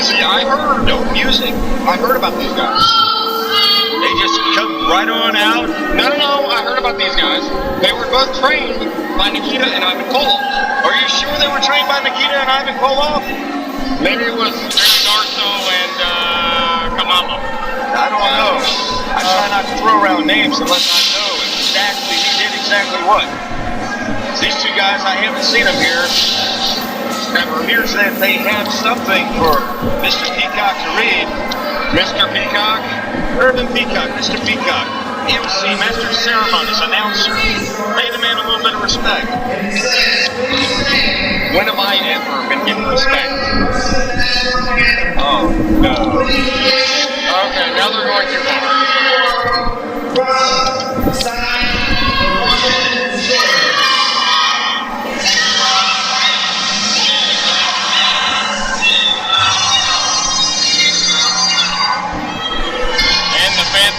See, I heard no music. I heard about these guys. They just come right on out. No, I heard about these guys. They were both trained by Nikita and Ivan Koloff. Are you sure they were trained by Nikita and Ivan Koloff? Maybe it was Darso and Kamama. I don't know. I try not to throw around names unless I know exactly who did exactly what. These two guys, I haven't seen them here. It appears that they have something for Mr. Peacock to read. Mr. Peacock? Irvin Peacock, Mr. Peacock. MC, Master of Ceremonies, Announcer. Pay the man a little bit of respect. When have I ever been given respect? Oh, no. Okay, now they're going too far.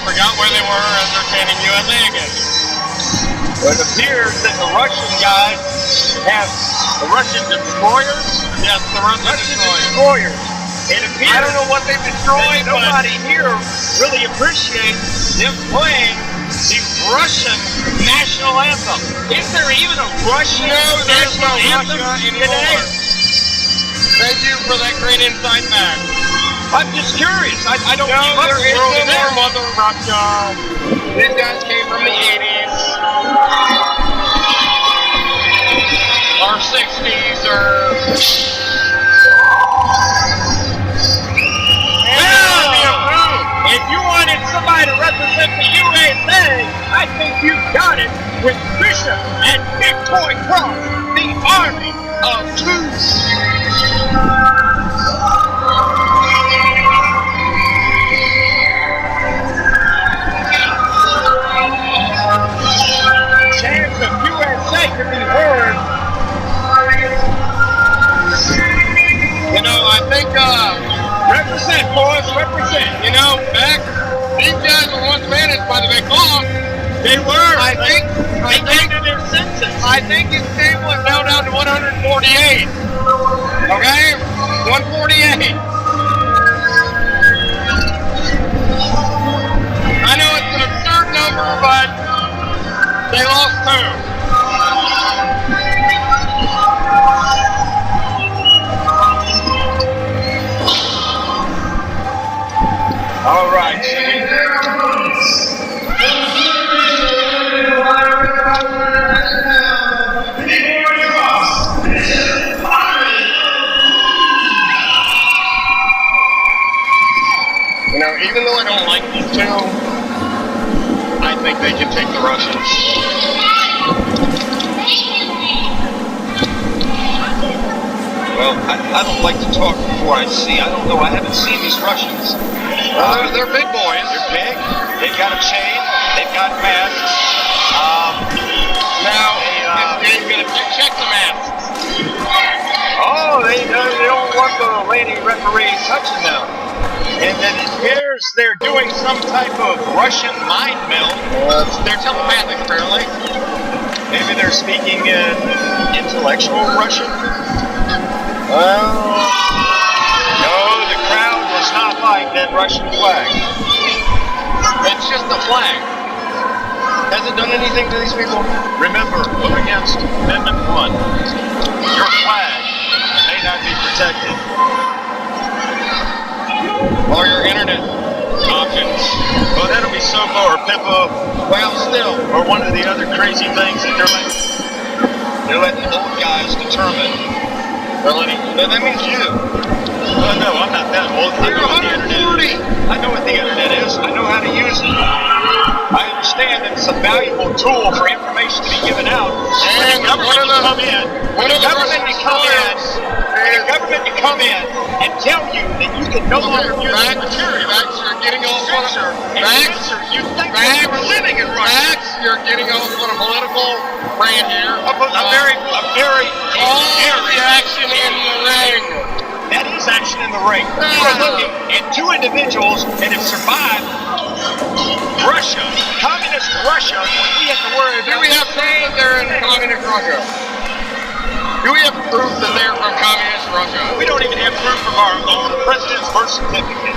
Forgot where they were entertaining USA again. Well, it appears that the Russian guys have the Russian destroyers. Yes, the Russian destroyers. It appears I don't know what they've destroyed. Nobody here really appreciates them playing the Russian national anthem. Is there even a Russian national anthem today? Thank you for that great insight back. I'm just curious. I don't know. There is no more Mother Russia. These guys came from the 80s. Or 60s or... Well, if you wanted somebody to represent the USA, I think you got it with Bishop and Big Boy Cross, the Army of Two. Chants of USA can be heard. You know, I think, represent, boys, represent. You know, back, these guys were once managed by the McCall. They were. I think to their senses. I think his team was now down to 148. Okay? 148. I know it's an absurd number, but they lost two. All right. You know, even though I don't like these two, I think they can take the Russians. Well, I don't like to talk before I see. I don't know. I haven't seen these Russians. They're big boys. They're big. They've got a chain. They've got masks. Now, this game's going to check the masks. Oh, they don't want the lady referee touching them. And then it appears they're doing some type of Russian mind meld. They're telepathic, apparently. Maybe they're speaking in intellectual Russian. No, the crowd does not like that Russian flag. It's just a flag. Has it done anything to these people? Remember, vote against Amendment 1. Your flag may not be protected. Or your internet options. Well, that'll be SOPA or PIPA. Well, still, or one of the other crazy things that they're letting old guys determine. That means you. Well, no, I'm not that old. I know what the internet is. I know what the internet is. I know how to use it. I understand that it's a valuable tool for information to be given out. And the government to come in. When the government to come in and tell you that you can no longer use this material. Max, you're getting off on you think we're living in Russia. Max, you're getting off on a political rant here. A very action in the ring. That is action in the ring. You are looking at two individuals that have survived Russia, communist Russia. We have to worry about. Do we have friends there in communist Russia? Do we have proof that they're from communist Russia? We don't even have proof of our own president's birth certificate.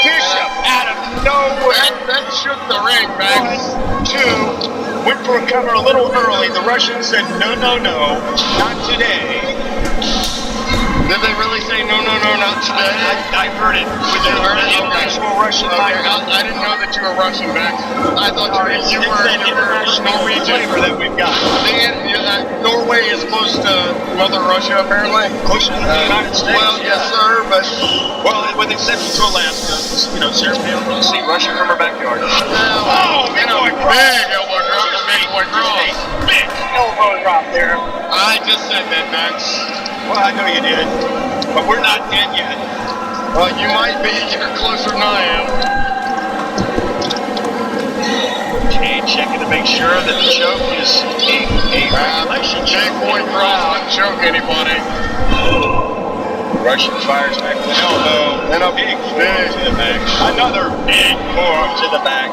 Bishop, out of nowhere. That shook the ring, Max. 1, 2, went for a cover a little early. The Russians said, no, no, no, not today. Did they really say no, no, no, not today? I heard it with an actual Russian Okay, I didn't know that you were Russian, Max. I thought you were international Norwegian. flavor that we've got. Norway is close to Mother Russia, apparently. Close to the United States. Well, yes, sir, but with exception to Alaska, seriously, I don't see Russia from her backyard. big boy cross. Big elbow drop from Big Boy Cross. Big elbow drop there. I just said that, Max. Well, I know you did, but we're not dead yet. You might be. You're closer than I am. Okay, checking to make sure that the choke is a regulation. Big Boy Cross wouldn't choke anybody. Russian fires back with an elbow. And a big forearm to the back. Another big forearm to the back.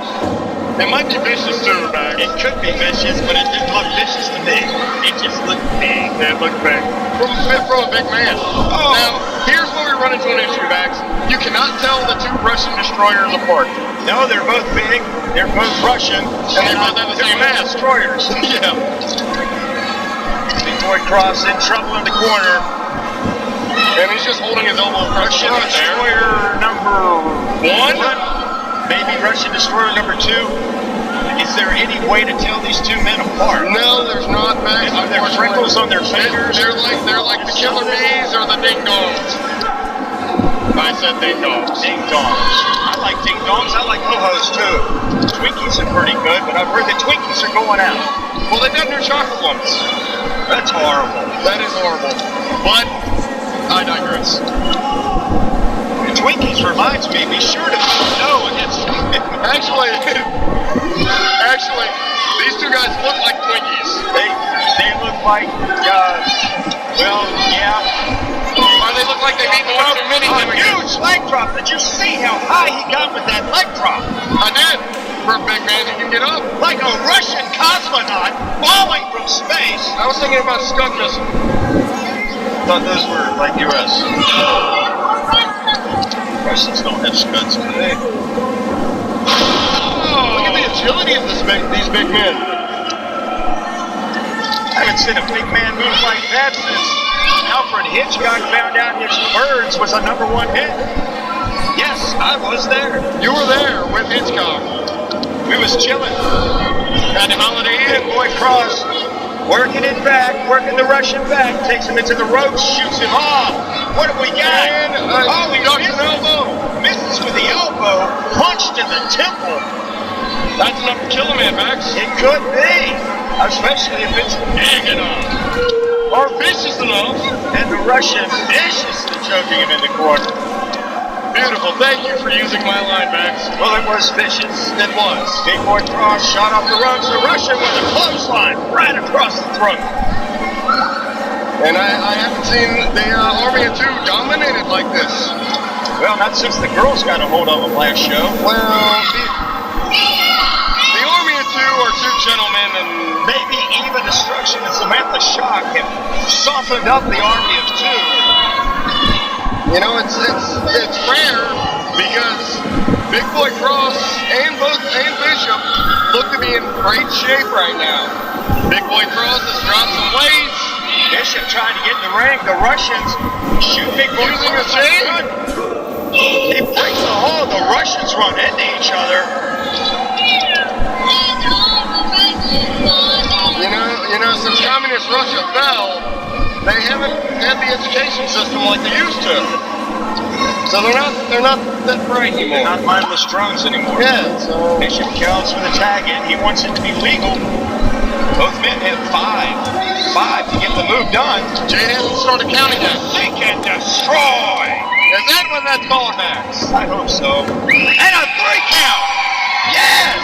It might be vicious too, Max. It could be vicious, but it didn't look vicious to me. It just looked big. It looked big. From a big man. Now, here's where we run into an issue, Max. You cannot tell the two Russian destroyers apart. No, they're both big. They're both Russian. And they both have the same mass. Destroyers. Yeah. Big Boy Cross in trouble in the corner. And he's just holding his elbow across Russian the there. Destroyer number 1. Maybe Russian Destroyer number 2. Is there any way to tell these two men apart? No, there's not, Max. Are there wrinkles on their fingers? They're like the killer bees or the ding dongs. I said ding dongs. Ding dongs. I like ding dongs. I like ho-hos too. Twinkies are pretty good, but I've heard that Twinkies are going out. Well, they've got new chocolate ones. That's horrible. That is horrible. But I digress. Twinkies reminds me, be sure to vote no against Actually, these two guys look like Twinkies. They look like, well, yeah. They look like they've eaten one too many. A huge leg drop. Did you see how high he got with that leg drop? I did. For a big man, he can get up. Like a Russian cosmonaut falling from space. I was thinking about skunk missile. Thought those were like U.S. Russians don't have scuds today. Look at the agility of these big men. I haven't seen a big man move like that since Alfred Hitchcock found out his Birds was a #1 hit. Yes, I was there. You were there with Hitchcock. We was chilling. Got him Holiday Inn. Big Boy Cross, working it back, working the Russian back, takes him into the ropes, shoots him off. What have we got? He ducks an elbow. Misses with the elbow, punched in the temple. That's enough to kill a man, Max. It could be, especially if it's big enough. Or vicious enough. And the Russian viciously choking him in the corner. Beautiful. Thank you for using my line, Max. Well, it was vicious. It was. Big Boy Cross shot off the ropes. The Russian with a clothesline right across the throat. And I haven't seen the Army of Two dominated like this. Well, not since the girls got a hold of them last show. Well, the Army of Two are two gentlemen, and maybe Eva Destruction and Samantha Shock have softened up the Army of Two. You know, it's rare because Big Boy Cross and Bishop look to be in great shape right now. Big Boy Cross has dropped some weight. Bishop trying to get in the ring. The Russians shoot Big Boy using Cross. a chain. He breaks the hold. The Russians run into each other. You know, since communist Russia fell, they haven't had the education system like they used to. So they're not that bright anymore. They're not mindless drones anymore. Yeah, so Bishop counts for the tag in. He wants it to be legal. Both men have five to get the move done. Jay hasn't started counting yet. They can destroy. Is that what that's called, Max? I hope so. And a 3 count. Yes,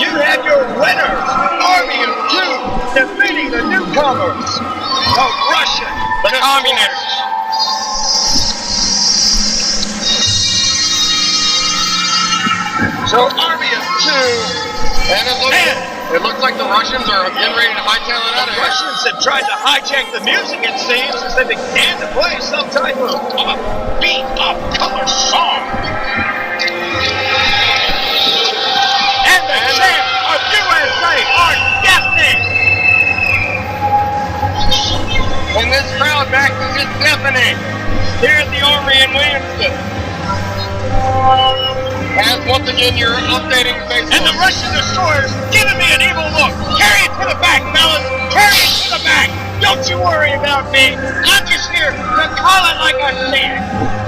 you had your winners. Army of Two defeating the newcomers, the Russian, the communists. So Army of Two and it looks It looks like the Russians are getting ready to hightail it out of The here. Russians have tried to hijack the music, it seems, as they began to play some type of a beat of color song. And the chants of USA are deafening. And this crowd back is just deafening. Here at the Armory in Williamston. As once again, you're updating Facebook. And the Russian destroyers giving me an evil look. Carry it to the back, fellas. Carry it to the back. Don't you worry about me. I'm just here to call it like I see it.